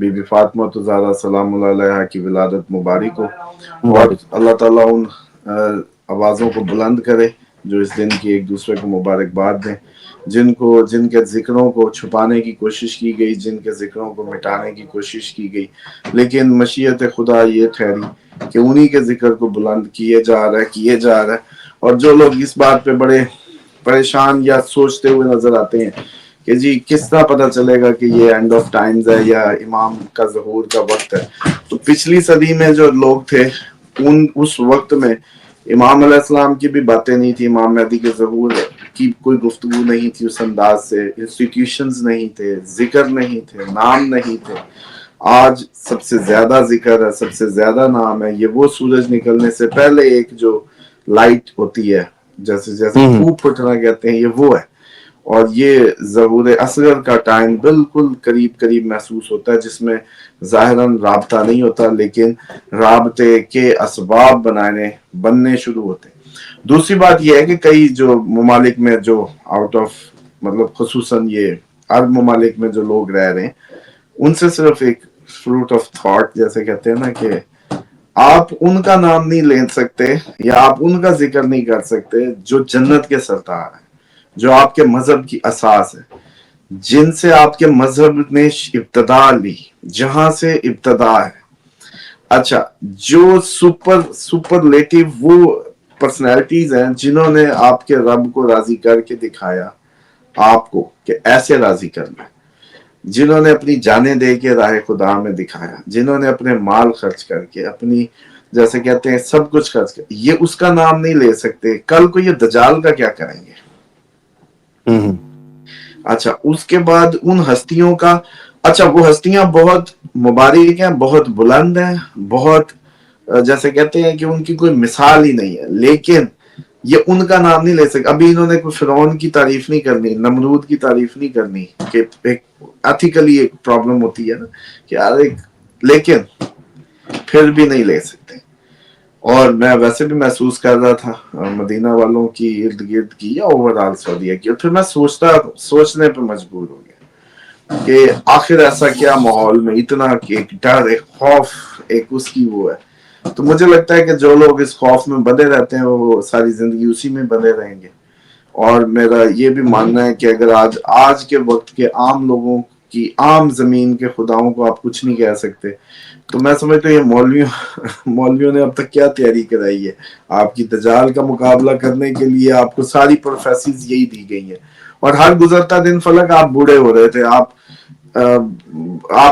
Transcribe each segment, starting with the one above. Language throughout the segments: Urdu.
بی بی فاطمہ زہرا سلام اللہ علیہا کی ولادت مبارک ہو، اور مبارک۔ اللہ تعالیٰ ان آوازوں کو بلند کرے جو اس دن کی ایک دوسرے کو مبارکباد دیں، جن کے ذکروں کو چھپانے کی کوشش کی گئی، جن کے ذکروں کو مٹانے کی کوشش کی گئی، لیکن مشیت خدا یہ ٹھہری کہ انہی کے ذکر کو بلند کیے جا رہا ہے۔ اور جو لوگ اس بات پہ بڑے پریشان یا سوچتے ہوئے نظر آتے ہیں کہ جی کس طرح پتہ چلے گا کہ یہ اینڈ آف ٹائمز ہے یا امام کا ظہور کا وقت ہے، تو پچھلی صدی میں جو لوگ تھے اس وقت میں امام علیہ السلام کی بھی باتیں نہیں تھی، امام مہدی کے ظہور کی کوئی گفتگو نہیں تھی اس انداز سے، انسٹیٹیوشنز نہیں تھے، ذکر نہیں تھے، نام نہیں تھے۔ آج سب سے زیادہ ذکر ہے، سب سے زیادہ نام ہے، یہ وہ سورج نکلنے سے پہلے ایک جو لائٹ ہوتی ہے، جیسے پھوپ پھٹنا کہتے ہیں، یہ وہ ہے۔ اور یہ ظہور اصغر کا ٹائم بالکل قریب محسوس ہوتا ہے، جس میں ظاہراً رابطہ نہیں ہوتا لیکن رابطے کے اسباب بننے شروع ہوتے ہیں۔ دوسری بات یہ ہے کہ کئی جو ممالک میں جو آؤٹ آف مطلب خصوصاً یہ عرب ممالک میں جو لوگ رہ رہے ہیں، ان سے صرف ایک فروٹ آف تھاٹ جیسے کہتے ہیں نا، کہ آپ ان کا نام نہیں لے سکتے یا آپ ان کا ذکر نہیں کر سکتے جو جنت کے سردار ہیں، جو آپ کے مذہب کی اساس ہے، جن سے آپ کے مذہب نے ابتدا لی، جہاں سے ابتدا ہے۔ اچھا، جو سپرلیٹیو وہ پرسنالٹیز ہیں جنہوں نے آپ کے رب کو راضی کر کے دکھایا آپ کو کہ ایسے راضی کرنا ہے، جنہوں نے اپنی جانیں دے کے راہ خدا میں دکھایا، جنہوں نے اپنے مال خرچ کر کے اپنی جیسے کہتے ہیں سب کچھ خرچ کر، یہ اس کا نام نہیں لے سکتے۔ کل کو یہ دجال کا کیا کریں گے؟ اچھا، اس کے بعد ان ہستیوں کا، اچھا وہ ہستیاں بہت مبارک ہیں، بہت بلند ہیں، بہت جیسے کہتے ہیں کہ ان کی کوئی مثال ہی نہیں ہے، لیکن یہ ان کا نام نہیں لے سکتے۔ ابھی انہوں نے کوئی فرعون کی تعریف نہیں کرنی، نمرود کی تعریف نہیں کرنی، کہ ایک ایتھیکلی ایک پرابلم ہوتی ہے نا کہ یار لیکن پھر بھی نہیں لے سکتے۔ اور میں ویسے بھی محسوس کر رہا تھا مدینہ والوں کی ارد گرد کی یا اوورآل سعودیہ کی، اور پھر میں سوچنے پہ مجبور ہو گیا کہ آخر ایسا کیا ماحول میں اتنا ایک ڈر، ایک خوف، ایک اس کی وہ ہے۔ تو مجھے لگتا ہے کہ جو لوگ اس خوف میں بندھے رہتے ہیں وہ ساری زندگی اسی میں بندھے رہیں گے۔ اور میرا یہ بھی ماننا ہے کہ اگر آج کے وقت کے عام لوگوں کی، عام زمین کے خداؤں کو آپ کچھ نہیں کہہ سکتے، تو میں سمجھتا ہوں یہ مولویوں نے اب تک کیا تیاری کرائی ہے آپ کی دجال کا مقابلہ کرنے کے لیے؟ آپ کو ساری پروفیسیز یہی دی گئی ہیں، اور ہر گزرتا دن فلک آپ بوڑھے ہو رہے تھے، آپ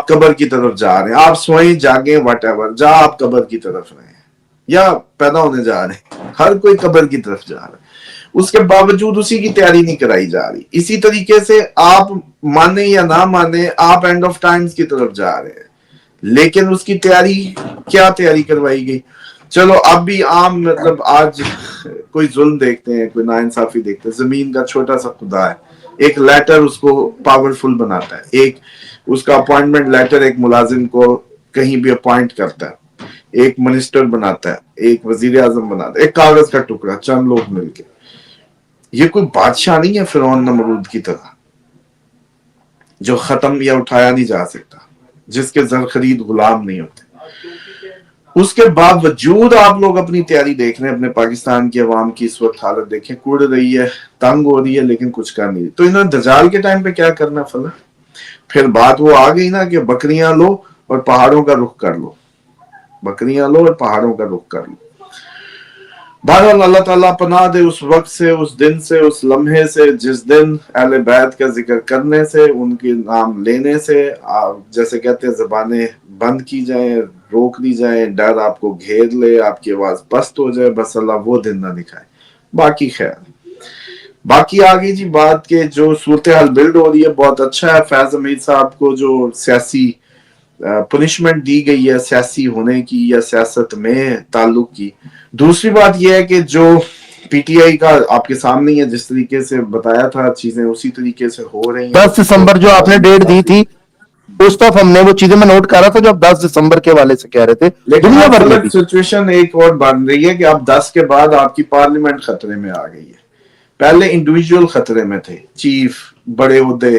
قبر کی طرف جا رہے ہیں، آپ سوئیں جاگیں واٹ ایور، آپ قبر کی طرف رہے ہیں یا پیدا ہونے جا رہے ہیں، ہر کوئی قبر کی طرف جا رہا ہے، اس کے باوجود اسی کی تیاری نہیں کرائی جا رہی۔ اسی طریقے سے آپ مانے یا نہ مانے، آپ اینڈ آف ٹائمز کی طرف جا رہے ہیں، لیکن اس کی کیا تیاری کروائی گئی؟ چلو اب بھی عام مطلب آج کوئی ظلم دیکھتے ہیں، کوئی ناانصافی دیکھتے ہیں، زمین کا چھوٹا سا خدا ہے، ایک لیٹر اس کو پاورفل بناتا ہے، ایک اس کا اپوائنٹمنٹ لیٹر ایک ملازم کو کہیں بھی اپوائنٹ کرتا ہے، ایک منسٹر بناتا ہے، ایک وزیر اعظم بناتا ہے، ایک کاغذ کا ٹکڑا، چند لوگ مل کے۔ یہ کوئی بادشاہ نہیں ہے فرعون نمرود کی طرح جو ختم یا اٹھایا نہیں جا سکتا، جس کے زر خرید غلام نہیں ہوتے۔ اس کے باوجود آپ لوگ اپنی تیاری دیکھ رہے ہیں، اپنے پاکستان کی عوام کی اس وقت حالت دیکھیں، کڑ رہی ہے، تنگ ہو رہی ہے، لیکن کچھ کر نہیں رہی۔ تو انہوں نے دجال کے ٹائم پہ کیا کرنا فلا؟ پھر بات وہ آ گئی نا کہ بکریاں لو اور پہاڑوں کا رخ کر لو، بکریاں لو اور پہاڑوں کا رخ کر لو۔ بہرحال اللہ تعالیٰ پناہ دے اس وقت سے، اس دن سے، اس لمحے سے جس دن اہل بیت کا ذکر کرنے سے، ان کے نام لینے سے جیسے کہتے ہیں زبانیں بند کی جائیں، روک دی جائیں، ڈر آپ کو گھیر لے، آپ کی آواز پست ہو جائے، بس اللہ وہ دن نہ دکھائے۔ باقی خیر، باقی آگے جی بات کے جو صورتحال بلڈ ہو رہی ہے، بہت اچھا ہے فیض حمید صاحب کو جو سیاسی پنشمنٹ دی گئی ہے سیاسی ہونے کی یا سیاست میں تعلق کی۔ دوسری بات یہ ہے کہ جو پی ٹی آئی کا آپ کے سامنے ہی ہے، جس طریقے سے بتایا تھا چیزیں اسی طریقے سے ہو رہی ہیں۔ 10 دسمبر جو آپ نے ڈیٹ دی تھی اس وقت ہم نے وہ چیزیں میں نوٹ کر رہا تھا جو آپ 10 دسمبر کے والے سے کہہ رہے تھے، لیکن دنیا بھر میں بھی سچویشن ایک اور بن رہی ہے کہ اب 10 کے بعد آپ کی پارلیمنٹ خطرے میں آ گئی ہے۔ پہلے انڈیویجول خطرے میں تھے، چیف، بڑے عہدے،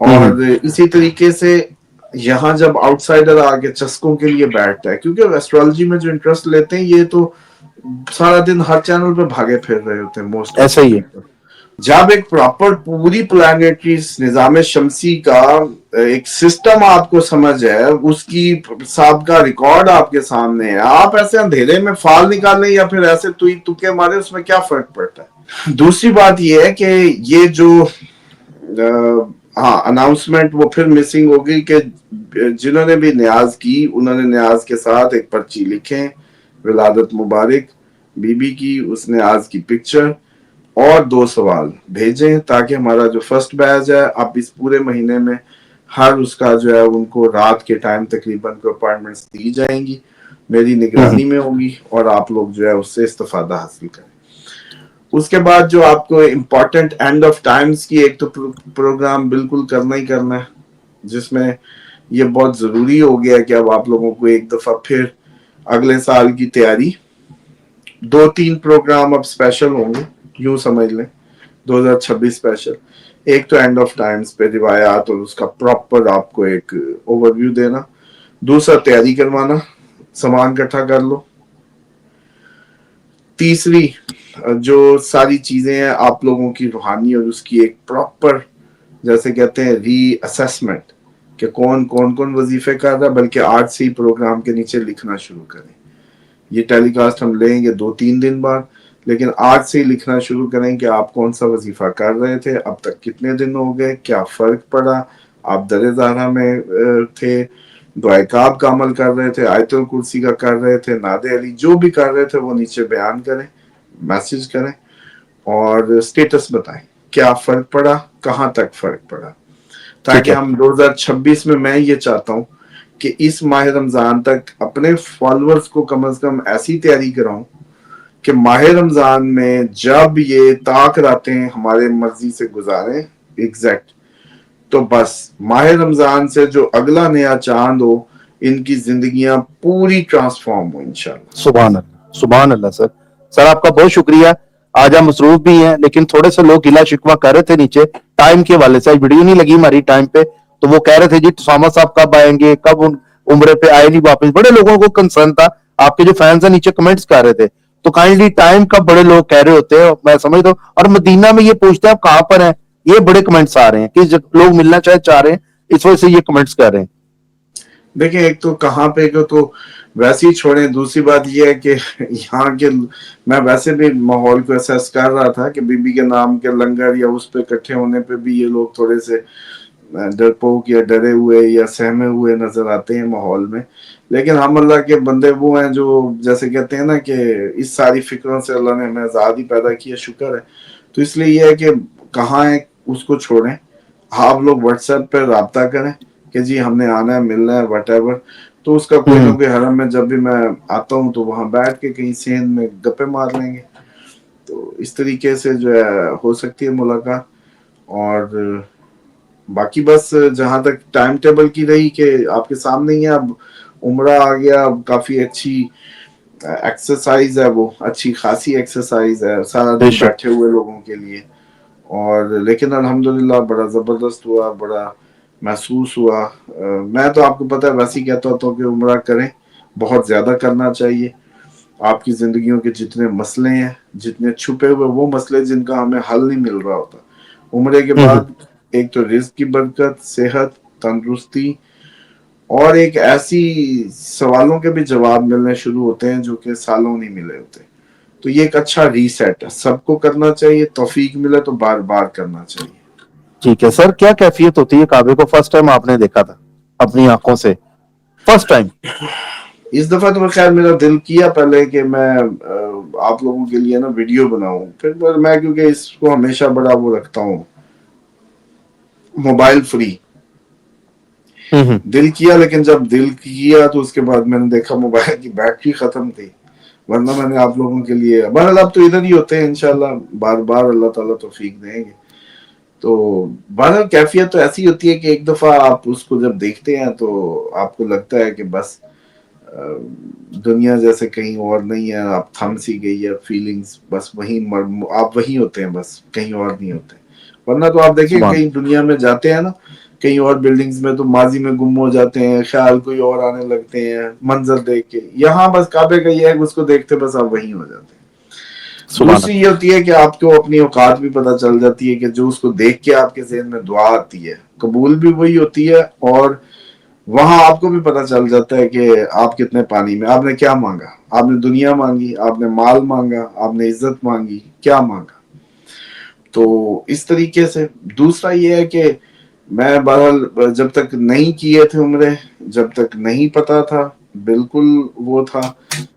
اور اسی طریقے سے یہاں جب آؤٹ سائڈر آگے چسکوں کے لیے بیٹھتا ہے، کیونکہ ایسٹرالوجی میں جو انٹرسٹ لیتے ہیں یہ تو سارا دن ہر چینل پہ بھاگے پھر رہے ہوتے ہیں موسٹ آف ایسا دا ہی ہے. پیپل. جب ایک پراپر پوری پلانیٹری نظام شمسی کا ایک سسٹم آپ کو سمجھ ہے، اس کی سابقہ ریکارڈ آپ کے سامنے ہے، آپ ایسے اندھیرے میں فال نکالیں یا پھر ایسے تکے مارے، اس میں کیا فرق پڑتا ہے. دوسری بات یہ ہے کہ یہ جو ہاں اناؤنسمنٹ وہ پھر مسنگ ہوگی کہ جنہوں نے بھی نیاز کی انہوں نے نیاز کے ساتھ ایک پرچی لکھیں، ولادت مبارک بی بی کی، اس نیاز کی پکچر اور 2 سوال بھیجیں، تاکہ ہمارا جو فرسٹ بیچ ہے اب اس پورے مہینے میں ہر اس کا جو ہے ان کو رات کے ٹائم تقریباً کو اپائنٹمنٹس دی جائیں گی، میری نگرانی میں ہوگی، اور آپ لوگ جو ہے اس سے استفادہ حاصل کریں. اس کے بعد جو آپ کو امپورٹنٹ اینڈ آف ٹائمز کی ایک تو پروگرام بالکل کرنا ہی کرنا ہے، جس میں یہ بہت ضروری ہو گیا کہ اب آپ لوگوں کو ایک دفعہ پھر اگلے سال کی تیاری، 2-3 پروگرام اب اسپیشل ہوں گے، یوں سمجھ لیں 2026 اسپیشل. ایک تو اینڈ آف ٹائمز پہ روایات اور اس کا پراپر آپ کو ایک اوور ویو دینا، دوسرا تیاری کروانا، سامان اکٹھا کر لو، تیسری جو ساری چیزیں ہیں آپ لوگوں کی روحانی اور اس کی ایک پراپر جیسے کہتے ہیں ری اسیسمنٹ کہ کون کون وظیفے کر رہا ہے، بلکہ آج سے ہی پروگرام کے نیچے لکھنا شروع کریں. یہ ٹیلی کاسٹ ہم لیں گے 2-3 دن بعد، لیکن آج سے ہی لکھنا شروع کریں کہ آپ کون سا وظیفہ کر رہے تھے، اب تک کتنے دن ہو گئے، کیا فرق پڑا، آپ در زہرا میں تھے، دعائے کعب کا عمل کر رہے تھے، آیت الکرسی کا کر رہے تھے، ناد علی جو بھی کر رہے تھے وہ نیچے بیان کریں، میسج کریں اور سٹیٹس بتائیں کیا فرق پڑا، کہاں تک فرق پڑا، ٹھیک تاکہ ہے. ہم 2026 میں یہ چاہتا ہوں کہ اس ماہ رمضان تک اپنے فالوورز کو کم از کم ایسی تیاری کراؤں کہ ماہ رمضان میں جب یہ طاق راتیں ہمارے مرضی سے گزاریں ایگزیکٹ، تو بس ماہ رمضان سے جو اگلا نیا چاند ہو ان کی زندگیاں پوری ٹرانسفارم ہو انشاءاللہ. سبحان اللہ، سبحان اللہ. سر آپ کا بہت شکریہ. آج ہم مصروف بھی ہیں لیکن تھوڑے سے لوگ گلا شکوہ کر رہے تھے نیچے ٹائم کے والے سے، ویڈیو نہیں لگی ہماری ٹائم پہ، تو وہ کہہ رہے تھے جی اسامہ صاحب کب آئیں گے، کب عمرے پہ آئے نہیں واپس. بڑے لوگوں کو کنسرن تھا، آپ کے جو فینس ہیں نیچے کمنٹس کر رہے تھے، تو کائنڈلی ٹائم کا بڑے لوگ کہہ رہے ہوتے ہیں، میں سمجھتا ہوں. اور مدینہ میں یہ پوچھتے ہیں آپ کہاں پر ہیں، یہ بڑے کمنٹس آ رہے ہیں کہ لوگ ملنا چاہ رہے ہیں، اس وجہ سے یہ کمنٹس کر رہے ہیں. دیکھیں ایک تو کہاں پہ تو ویسے ہی چھوڑیں، دوسری بات یہ ہے کہ یہاں کے میں ویسے بھی ماحول کو اسیس کر رہا تھا کہ بی بی کے نام کے لنگر یا اس پہ اکٹھے ہونے پہ بھی یہ لوگ تھوڑے سے ڈرپوک یا ڈرے ہوئے یا سہمے ہوئے نظر آتے ہیں ماحول میں، لیکن ہم اللہ کے بندے وہ ہیں جو جیسے کہتے ہیں نا کہ اس ساری فکروں سے اللہ نے ہمیں آزاد ہی پیدا کیا، شکر ہے. تو اس لیے یہ ہے کہ کہاں ہے اس کو چھوڑیں، آپ لوگ واٹس ایپ پہ رابطہ کریں کہ جی ہم نے آنا ہے، ملنا ہے، واٹ ایور. تو اس کا کوئی نہ کوئی حرم میں جب بھی میں آتا ہوں تو وہاں بیٹھ کے کہیں سین میں گپے مار لیں گے. تو اس طریقے سے جو ہے ہو سکتی ہے ملاقات. اور باقی بس جہاں تک ٹائم ٹیبل کی رہی کہ آپ کے سامنے ہی ہے، اب عمرہ آ گیا، اب کافی اچھی ایکسرسائز ہے، وہ اچھی خاصی ایکسرسائز ہے سارا بے دن شک. بیٹھے ہوئے لوگوں کے لیے. اور لیکن الحمدللہ بڑا زبردست ہوا، بڑا محسوس ہوا. میں تو آپ کو پتا ہے ویسے ہی کہتا ہوتا ہوں کہ عمرہ کریں، بہت زیادہ کرنا چاہیے. آپ کی زندگیوں کے جتنے مسئلے ہیں، جتنے چھپے ہوئے وہ مسئلے جن کا ہمیں حل نہیں مل رہا ہوتا، عمرے کے بعد ایک تو رزق کی برکت، صحت، تندرستی، اور ایک ایسی سوالوں کے بھی جواب ملنے شروع ہوتے ہیں جو کہ سالوں نہیں ملے ہوتے. تو یہ ایک اچھا ریسیٹ ہے، سب کو کرنا چاہیے، توفیق ملے تو بار بار کرنا چاہیے. ٹھیک ہے سر. کیا کیفیت ہوتی ہے کعبے کو فرسٹ ٹائم آپ نے دیکھا تھا اپنی آنکھوں سے، فرسٹ ٹائم؟ اس دفعہ تو خیر میرا دل کیا پہلے کہ میں آپ لوگوں کے لیے نا ویڈیو بناؤں، پھر میں کیونکہ اس کو ہمیشہ بڑا وہ رکھتا ہوں موبائل فری، دل کیا، لیکن جب دل کیا تو اس کے بعد میں نے دیکھا موبائل کی بیٹری ختم تھی، ورنہ میں نے آپ لوگوں کے لیے بہرحال اب تو ادھر ہی ہوتے ہیں انشاءاللہ، بار بار اللہ تعالیٰ توفیق دیں گے. تو بہرحال کیفیت تو ایسی ہوتی ہے کہ ایک دفعہ آپ اس کو جب دیکھتے ہیں تو آپ کو لگتا ہے کہ بس دنیا جیسے کہیں اور نہیں ہے، آپ تھم سی گئی ہے فیلنگز، بس وہیں آپ وہیں ہوتے ہیں، بس کہیں اور نہیں ہوتے. ورنہ تو آپ دیکھیں سبحان. کہیں دنیا میں جاتے ہیں نا کہیں اور بلڈنگز میں تو ماضی میں گم ہو جاتے ہیں, خیال کوئی اور آنے لگتے ہیں منظر دیکھ کے. یہاں بس کعبے کا یہ ہے کہ اس کو دیکھتے بس آپ وہیں ہو جاتے ہیں. دوسری یہ ہوتی ہے کہ آپ کو اپنی اوقات بھی پتہ چل جاتی ہے کہ جو اس کو دیکھ کے آپ کے ذہن میں دعا آتی ہے قبول بھی وہی ہوتی ہے, اور وہاں آپ کو بھی پتہ چل جاتا ہے کہ آپ کتنے پانی میں, آپ نے کیا مانگا, آپ نے دنیا مانگی, آپ نے مال مانگا, آپ نے عزت مانگی, کیا مانگا. تو اس طریقے سے. دوسرا یہ ہے کہ میں بہرحال جب تک نہیں کیے تھے عمرے, جب تک نہیں پتا تھا, بالکل وہ تھا,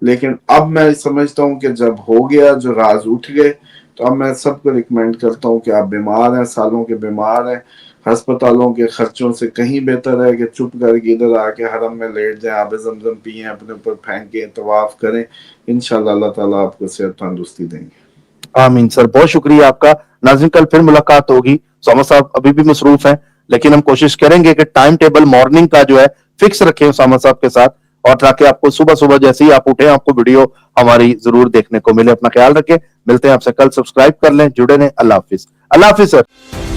لیکن اب میں سمجھتا ہوں کہ جب ہو گیا, جو راز اٹھ گئے, تو اب میں سب کو ریکمینڈ کرتا ہوں کہ آپ بیمار ہیں, سالوں کے بیمار ہیں, ہسپتالوں کے خرچوں سے کہیں بہتر ہے کہ چپ کر کے ادھر آ کے حرم میں لیٹ جائیں, آب زمزم پئیں, اپنے اوپر پھینکیں, طواف کریں, انشاءاللہ اللہ تعالیٰ آپ کو صحت تندرستی دیں گے. آمین سر, بہت شکریہ آپ کا. ناظرین کل پھر ملاقات ہوگی. اسامہ صاحب ابھی بھی مصروف ہیں, لیکن ہم کوشش کریں گے کہ ٹائم ٹیبل مارننگ کا جو ہے فکس رکھیں اسامہ صاحب کے ساتھ, اور تاکہ آپ کو صبح صبح جیسے ہی آپ اٹھیں آپ کو ویڈیو ہماری ضرور دیکھنے کو ملے. اپنا خیال رکھیں, ملتے ہیں آپ سے کل. سبسکرائب کر لیں, جڑے رہیں. اللہ حافظ. اللہ حافظ سر.